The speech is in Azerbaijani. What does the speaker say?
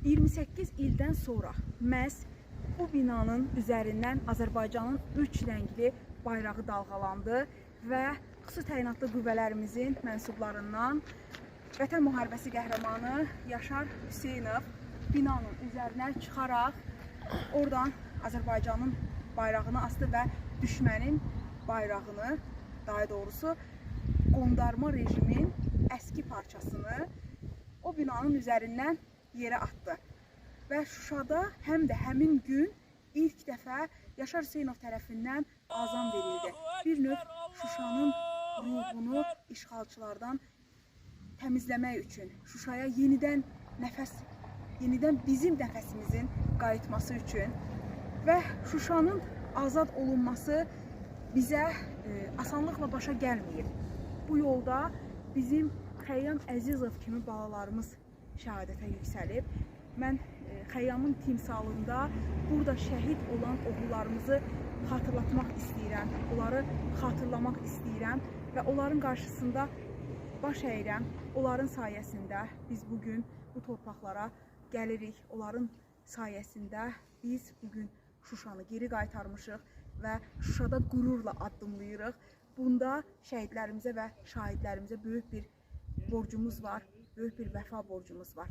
28 ildən sonra məhz bu binanın üzərindən Azərbaycanın 3 rəngli bayrağı dalğalandı və xüsusi təyinatlı qüvvələrimizin mənsublarından Vətən müharibəsi qəhrəmanı Yaşar Hüseynov binanın üzərinə çıxaraq oradan Azərbaycanın bayrağını asdı və düşmənin bayrağını, daha doğrusu qondarma rejimin əski parçasını o binanın üzərindən yerə atdı. Və Şuşada həm də həmin gün ilk dəfə Yaşar Hüseynov tərəfindən azan verildi. Bir növ Şuşanın ruhunu işğalçılardan təmizləmək üçün, Şuşaya yenidən bizim nəfəsimizin qayıtması üçün və Şuşanın azad olunması bizə asanlıqla başa gəlməyib. Bu yolda bizim Xəyyam Əzizov kimi balalarımız şəhadətə yüksəlib. Mən Xəyyamın timsalında burada şəhid olan oğullarımızı xatırlatmaq istəyirəm, onları xatırlamaq istəyirəm və onların qarşısında baş əyirəm. Onların sayəsində biz bugün bu torpaqlara gəlirik, onların sayəsində biz bugün Şuşanı geri qaytarmışıq və Şuşada qürurla addımlayırıq. Bunda şəhidlərimizə və şahidlərimizə böyük bir borcumuz var, böyük bir vəfa borcumuz var.